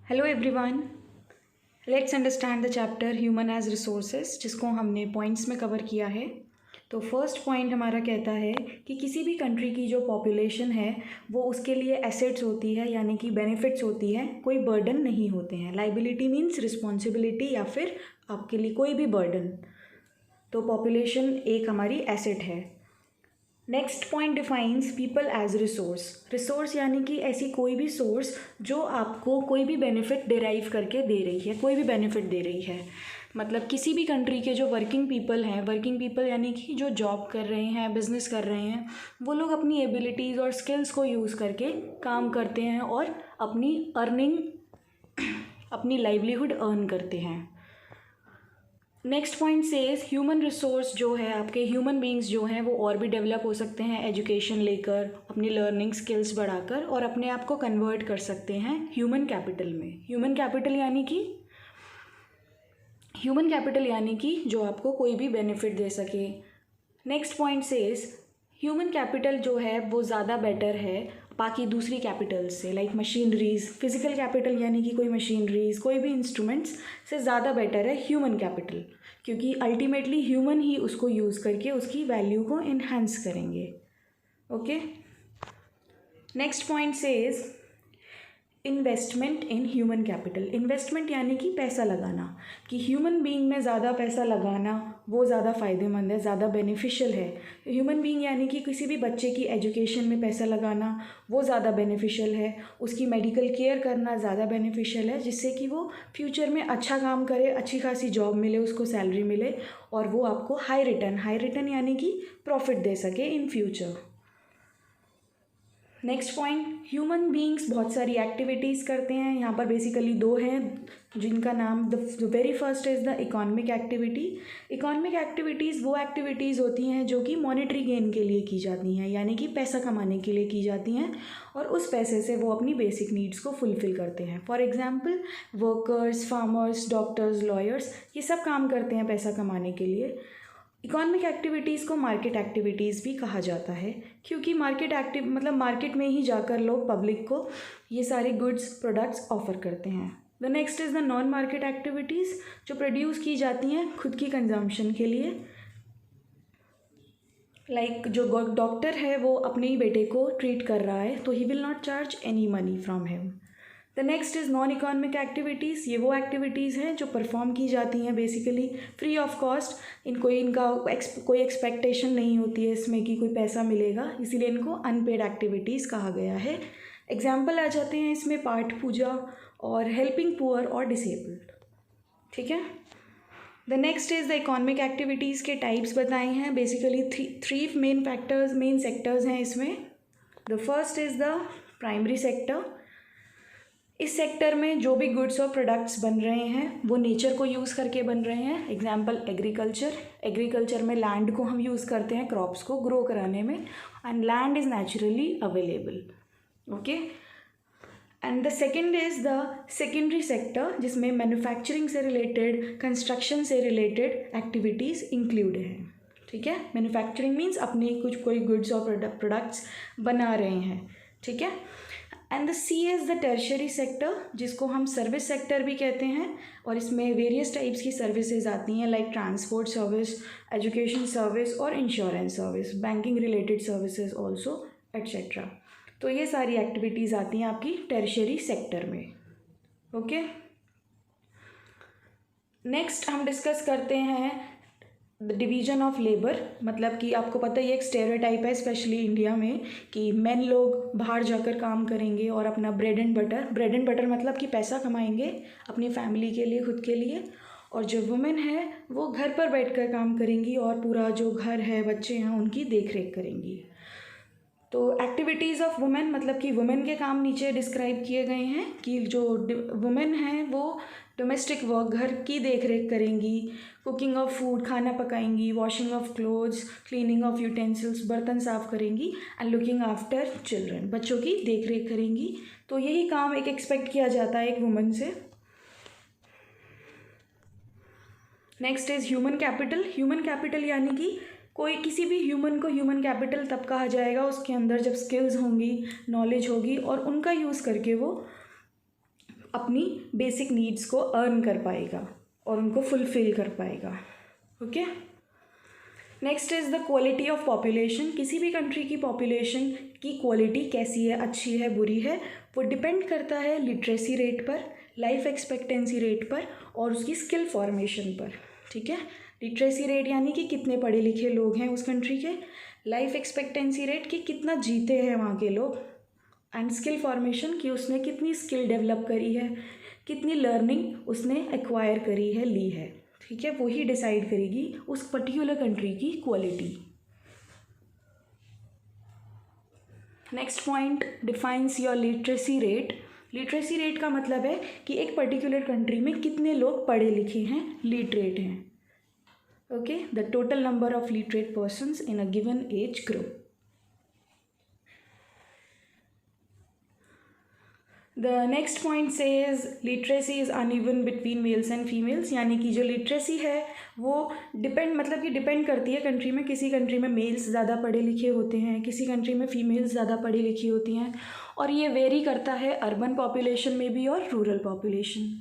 Hello everyone, let's understand the chapter human as resources, जिसको हमने points में cover किया है। तो फर्स्ट पॉइंट हमारा कहता है कि किसी भी कंट्री की जो पॉपुलेशन है वो उसके लिए एसेट्स होती है, यानी कि बेनिफिट्स होती है, कोई बर्डन नहीं होते हैं। लाइबिलिटी मीन्स रिस्पॉन्सिबिलिटी या फिर आपके लिए कोई भी बर्डन। तो पॉपुलेशन एक हमारी एसेट है। Next point defines people as resource. Resource यानी कि ऐसी कोई भी सोर्स जो आपको कोई भी बेनिफिट डिराइव करके दे रही है, कोई भी बेनिफिट दे रही है। मतलब किसी भी कंट्री के जो वर्किंग पीपल हैं, वर्किंग पीपल यानी कि जो जॉब कर रहे हैं, बिजनेस कर रहे हैं, वो लोग अपनी एबिलिटीज़ और स्किल्स को यूज़ करके काम करते हैं और अपनी अर्निंग, अपनी लाइवलीहुड अर्न करते हैं। Next point says human resource जो है, आपके ह्यूमन बींग्स जो हैं वो और भी डेवलप हो सकते हैं एजुकेशन लेकर, अपनी लर्निंग स्किल्स बढ़ाकर, और अपने आप को कन्वर्ट कर सकते हैं ह्यूमन कैपिटल में। ह्यूमन कैपिटल यानी कि जो आपको कोई भी बेनिफिट दे सके। Next point says human capital जो है वो ज़्यादा बेटर है बाकी दूसरी कैपिटल से, लाइक मशीनरीज। फिजिकल कैपिटल यानी कि कोई मशीनरीज, कोई भी इंस्ट्रूमेंट्स से ज़्यादा बेटर है ह्यूमन कैपिटल, क्योंकि अल्टीमेटली ह्यूमन ही उसको यूज़ करके उसकी वैल्यू को इन्हांस करेंगे। Okay, next point says investment in human capital. Investment यानी कि पैसा लगाना, कि ह्यूमन बीइंग में ज़्यादा पैसा लगाना वो ज़्यादा फ़ायदेमंद है, ज़्यादा बेनिफिशियल है। ह्यूमन बीइंग यानी कि किसी भी बच्चे की एजुकेशन में पैसा लगाना वो ज़्यादा बेनिफिशियल है, उसकी मेडिकल केयर करना ज़्यादा बेनिफिशियल है, जिससे कि वो फ्यूचर में अच्छा काम करे, अच्छी खासी जॉब मिले, उसको सैलरी मिले और वो आपको हाई रिटर्न यानी कि प्रॉफिट दे सके in future. Next point, human beings बहुत सारी एक्टिविटीज़ करते हैं। यहाँ पर बेसिकली दो हैं जिनका नाम, the very first is the economic activity. Economic activities वो एक्टिविटीज़ होती हैं जो कि मॉनेटरी गेन के लिए की जाती हैं, यानी कि पैसा कमाने के लिए की जाती हैं, और उस पैसे से वो अपनी बेसिक नीड्स को फुलफ़िल करते हैं। For example workers, farmers, doctors, lawyers, ये सब काम करते हैं पैसा कमाने के लिए। इकोनॉमिक एक्टिविटीज़ को मार्केट एक्टिविटीज़ भी कहा जाता है, क्योंकि मार्केट में ही जाकर लोग पब्लिक को ये सारे गुड्स प्रोडक्ट्स ऑफर करते हैं। The next is the non market activities, जो प्रोड्यूस की जाती हैं खुद की कंजम्पशन के लिए। लाइक जो डॉक्टर है वो अपने ही बेटे को ट्रीट कर रहा है, तो he will not charge any money from him. The next is non economic activities. ये वो एक्टिविटीज़ हैं जो परफॉर्म की जाती हैं बेसिकली फ्री ऑफ कॉस्ट। इनका कोई एक्सपेक्टेशन नहीं होती है इसमें कि कोई पैसा मिलेगा, इसीलिए इनको अनपेड एक्टिविटीज़ कहा गया है। एग्जाम्पल आ जाते हैं इसमें पाठ पूजा और हेल्पिंग पुअर और डिसेबल्ड। ठीक है, the next is the economic activities के टाइप्स बताए हैं। बेसिकली थ्री मेन सेक्टर्स हैं इसमें। The first is the primary sector. इस सेक्टर में जो भी गुड्स और प्रोडक्ट्स बन रहे हैं वो नेचर को यूज़ करके बन रहे हैं। एग्जाम्पल एग्रीकल्चर में लैंड को हम यूज़ करते हैं क्रॉप्स को ग्रो कराने में, and land is naturally available. Okay, and the second is the secondary sector, जिसमें मैन्युफैक्चरिंग से रिलेटेड, कंस्ट्रक्शन से रिलेटेड एक्टिविटीज़ इंक्लूड हैं। ठीक है, मैन्युफैक्चरिंग मीन्स अपने कोई गुड्स और प्रोडक्ट्स बना रहे हैं। ठीक है, and the C is the tertiary sector, जिसको हम सर्विस सेक्टर भी कहते हैं, और इसमें वेरियस टाइप्स की सर्विसेज आती हैं, like transport service, education service और insurance service, banking related services also, etcetera. तो ये सारी एक्टिविटीज़ आती हैं आपकी टर्शियरी सेक्टर में। ओके, नेक्स्ट हम डिस्कस करते हैं डिवीजन ऑफ लेबर। मतलब कि आपको पता ही एक स्टेरियोटाइप है स्पेशली इंडिया में कि मेन लोग बाहर जाकर काम करेंगे और अपना ब्रेड एंड बटर मतलब कि पैसा कमाएंगे अपनी फैमिली के लिए, खुद के लिए, और जो वुमेन है वो घर पर बैठकर काम करेंगी और पूरा जो घर है, बच्चे हैं, उनकी देख रेख करेंगी। तो एक्टिविटीज़ ऑफ वुमेन मतलब कि वुमेन के काम नीचे डिस्क्राइब किए गए हैं कि जो वुमेन हैं वो डोमेस्टिक वर्क, घर की देख रेख करेंगी, कुकिंग ऑफ फूड, खाना पकाएंगी, washing of clothes, cleaning of utensils, बर्तन साफ करेंगी, एंड लुकिंग आफ्टर चिल्ड्रन, बच्चों की देख रेख करेंगी। तो यही काम एक एक्सपेक्ट किया जाता है एक वुमन से। नेक्स्ट इज़ ह्यूमन कैपिटल यानी कि किसी भी ह्यूमन को ह्यूमन कैपिटल तब कहा जाएगा उसके अंदर जब स्किल्स होंगी, नॉलेज होगी, और उनका यूज़ करके वो अपनी बेसिक नीड्स को अर्न कर पाएगा और उनको फुलफ़िल कर पाएगा। Okay, next is the quality of population. किसी भी कंट्री की पॉपुलेशन की क्वालिटी कैसी है, अच्छी है, बुरी है, वो डिपेंड करता है लिटरेसी रेट पर, लाइफ एक्सपेक्टेंसी रेट पर और उसकी स्किल फॉर्मेशन पर। ठीक है, लिटरेसी रेट यानी कि कितने पढ़े लिखे लोग हैं उस कंट्री के, लाइफ एक्सपेक्टेंसी रेट कि कितना जीते हैं वहाँ के लोग, एंड स्किल फॉर्मेशन कि उसने कितनी स्किल डेवलप करी है, कितनी लर्निंग उसने एक्वायर करी है, ली है। ठीक है, वही डिसाइड करेगी उस पर्टिकुलर कंट्री की quality. Next point defines your literacy rate. Literacy rate का मतलब है कि एक पर्टिकुलर कंट्री में कितने लोग पढ़े लिखे हैं, लिटरेट हैं। Okay, the total number of literate persons in a given age group. The next point says literacy is uneven between mails and females, यानी कि जो लिटरेसी है वो डिपेंड करती है कंट्री में। किसी कंट्री में मेल्स ज़्यादा पढ़े लिखे होते हैं, किसी कंट्री में फीमेल्स ज़्यादा पढ़ी लिखी होती हैं, और ये वेरी करता है अर्बन पॉपुलेशन में भी और रूरल पॉपुलेशन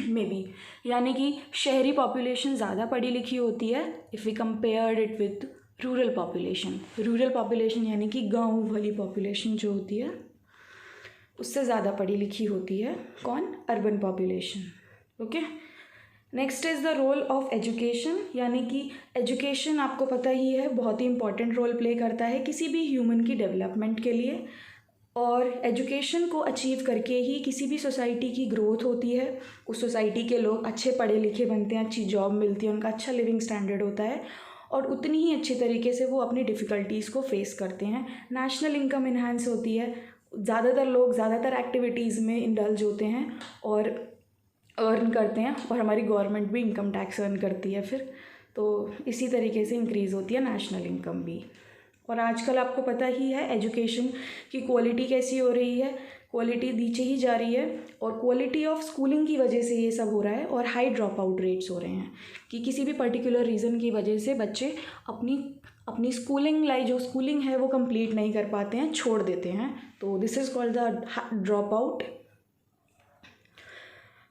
में भी। यानी कि शहरी पॉपुलेशन ज़्यादा पढ़ी लिखी होती है if we compare it with rural population. Rural population यानी कि गाँव वाली पॉपुलेशन जो होती है उससे ज़्यादा पढ़ी लिखी होती है कौन, urban population. Okay, next is the role of education, यानी कि एजुकेशन आपको पता ही है बहुत ही इंपॉर्टेंट रोल प्ले करता है किसी भी ह्यूमन की डेवलपमेंट के लिए, और एजुकेशन को अचीव करके ही किसी भी सोसाइटी की ग्रोथ होती है। उस सोसाइटी के लोग अच्छे पढ़े लिखे बनते हैं, अच्छी जॉब मिलती है, उनका अच्छा लिविंग स्टैंडर्ड होता है और उतनी ही अच्छी तरीके से वो अपनी डिफ़िकल्टीज़ को फेस करते हैं। नेशनल इनकम इन्हांस होती है, ज़्यादातर लोग ज़्यादातर एक्टिविटीज़ में इंडल्ज होते हैं और अर्न करते हैं, और हमारी गवर्नमेंट भी इनकम टैक्स अर्न करती है फिर, तो इसी तरीके से इंक्रीज़ होती है नेशनल इनकम भी। और आजकल आपको पता ही है एजुकेशन की क्वालिटी कैसी हो रही है, क्वालिटी नीचे ही जा रही है, और क्वालिटी ऑफ स्कूलिंग की वजह से ये सब हो रहा है, और हाई ड्रॉप आउट रेट्स हो रहे हैं कि किसी भी पर्टिकुलर रीज़न की वजह से बच्चे अपनी स्कूलिंग है वो कंप्लीट नहीं कर पाते हैं, छोड़ देते हैं, तो this is called the drop out.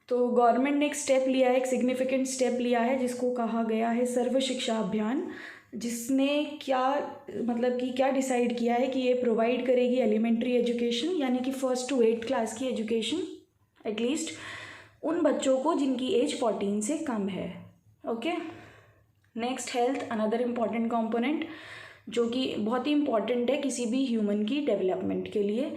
तो गवर्नमेंट ने एक स्टेप लिया है, एक सिग्निफिकेंट स्टेप लिया है जिसको कहा गया है सर्व शिक्षा अभियान, जिसने क्या डिसाइड किया है कि ये प्रोवाइड करेगी एलिमेंट्री एजुकेशन, यानी कि 1st to 8th क्लास की एजुकेशन एटलीस्ट उन बच्चों को जिनकी एज 14 से कम है। Okay, next health, another important component जो कि बहुत ही इम्पॉर्टेंट है किसी भी ह्यूमन की डेवलपमेंट के लिए।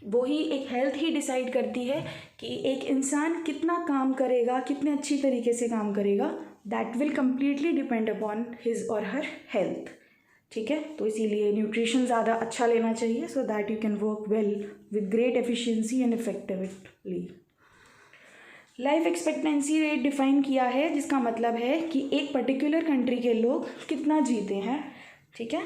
वो ही एक हेल्थ ही डिसाइड करती है कि एक इंसान कितना काम करेगा, कितने अच्छी तरीके से काम करेगा, that will completely depend upon his और हर हेल्थ। ठीक है, तो इसीलिए न्यूट्रिशन ज़्यादा अच्छा लेना चाहिए so that you can work well with great efficiency and effectively. Life expectancy rate define किया है, जिसका मतलब है कि एक पर्टिकुलर कंट्री के लोग कितना जीते हैं। ठीक है,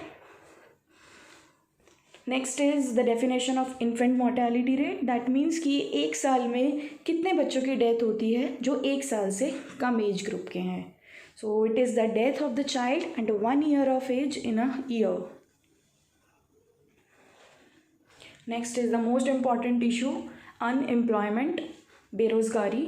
next is the definition of infant mortality rate, that means कि एक साल में कितने बच्चों की डेथ होती है जो 1 साल से कम एज ग्रुप के हैं। So it is the death of the child and 1 year of age in a year. Next is the most important issue, unemployment, बेरोज़गारी,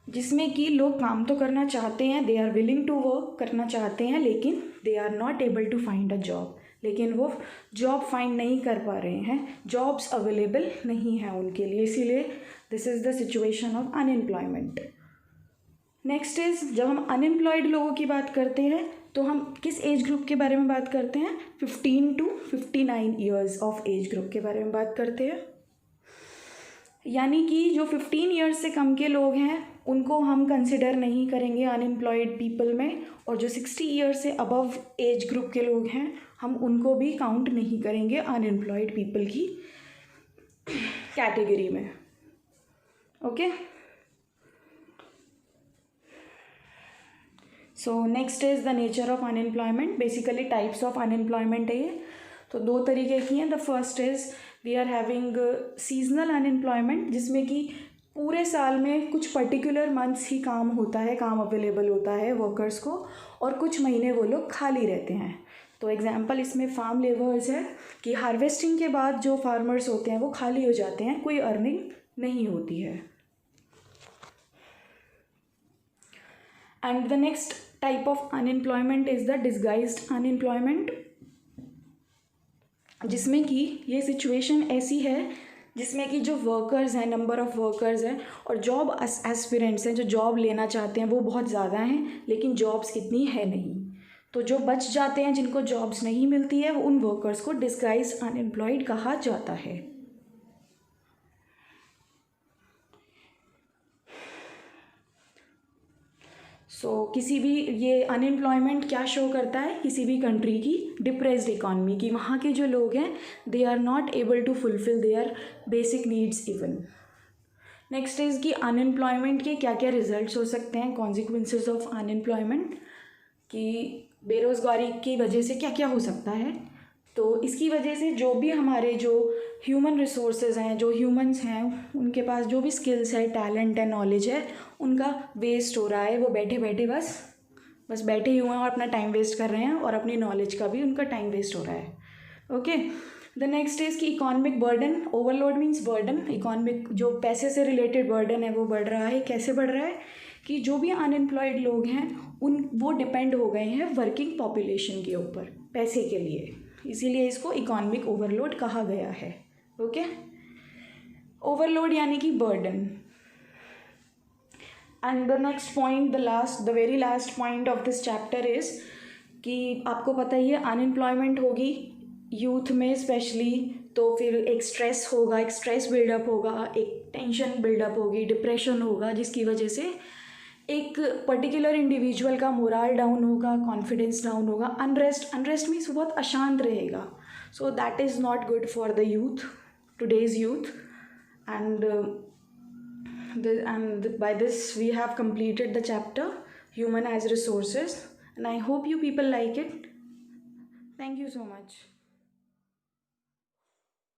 जिसमें कि लोग काम तो करना चाहते हैं, they are willing to work, करना चाहते हैं, लेकिन they are not able to find a job, लेकिन वो जॉब फाइंड नहीं कर पा रहे हैं, जॉब्स अवेलेबल नहीं हैं उनके लिए, इसीलिए this is the situation of unemployment. Next is, जब हम अनएम्प्लॉयड लोगों की बात करते हैं तो हम किस एज ग्रुप के बारे में बात करते हैं, 15 to 59 years of as group के बारे में बात करते हैं। यानी कि जो 15 ईयर्स से कम के लोग हैं उनको हम कंसिडर नहीं करेंगे अनएम्प्लॉयड पीपल में, और जो 60 ईयर्स से अबव एज ग्रुप के लोग हैं हम उनको भी काउंट नहीं करेंगे अनएम्प्लॉयड पीपल की कैटेगरी में। Okay, so next is the nature of unemployment. Basically types of unemployment है ये, तो 2 तरीके की हैं। The first is we are having seasonal unemployment, जिसमें कि पूरे साल में कुछ पर्टिकुलर मंथ्स ही काम होता है, काम अवेलेबल होता है वर्कर्स को, और कुछ महीने वो लोग खाली रहते हैं। तो एग्जांपल इसमें फार्म लेबर्स है कि हार्वेस्टिंग के बाद जो फार्मर्स होते हैं वो खाली हो जाते हैं, कोई अर्निंग नहीं होती है। And the next type of unemployment is the disguised unemployment, जिसमें कि ये सिचुएशन ऐसी है जिसमें कि जो वर्कर्स हैं, नंबर ऑफ़ वर्कर्स हैं और जॉब एस्पिरेंट्स हैं जो जॉब लेना चाहते हैं वो बहुत ज़्यादा हैं, लेकिन जॉब्स कितनी है नहीं। तो जो बच जाते हैं, जिनको जॉब्स नहीं मिलती है, वो उन वर्कर्स को डिस्गाइज्ड अनएम्प्लॉयड कहा जाता है। किसी भी ये अनएम्प्लॉयमेंट क्या शो करता है, किसी भी कंट्री की डिप्रेस्ड इकॉनमी की, वहाँ के जो लोग हैं they are not able to fulfil their basic needs even. Next is कि अनएम्प्लॉयमेंट के क्या क्या रिजल्ट्स हो सकते हैं, कॉन्सिक्वेंसेस ऑफ अनएम्प्लॉयमेंट, कि बेरोज़गारी की वजह से क्या क्या हो सकता है। तो इसकी वजह से जो भी हमारे जो ह्यूमन रिसोर्सेज हैं, जो ह्यूमंस हैं, उनके पास जो भी स्किल्स है, टैलेंट है, नॉलेज है, उनका वेस्ट हो रहा है। वो बैठे बैठे बस बैठे ही हुए हैं और अपना टाइम वेस्ट कर रहे हैं, और अपनी नॉलेज का भी उनका टाइम वेस्ट हो रहा है। ओके, द नेक्स्ट इज़ कि economic burden, overload means burden, economic जो पैसे से रिलेटेड बर्डन है वो बढ़ रहा है। कैसे बढ़ रहा है कि जो भी अनएम्प्लॉयड लोग हैं वो डिपेंड हो गए हैं वर्किंग पॉपुलेशन के ऊपर पैसे के लिए, इसीलिए इसको इकोनॉमिक ओवरलोड कहा गया है। ओके, ओवरलोड यानी कि burden. And the next point, the very last point of this chapter is कि आपको पता ही है अनएम्प्लॉयमेंट होगी यूथ में स्पेशली, तो फिर एक स्ट्रेस होगा, एक स्ट्रेस बिल्डअप होगा, एक टेंशन बिल्डअप होगी, डिप्रेशन होगा, जिसकी वजह से एक पर्टिकुलर इंडिविजुअल का मोरल डाउन होगा, कॉन्फिडेंस डाउन होगा, अनरेस्ट मीन्स बहुत अशांत रहेगा। So that is not good for the youth, today's youth. and by this we have completed the chapter human as resources, and I hope you people like it. Thank you so much.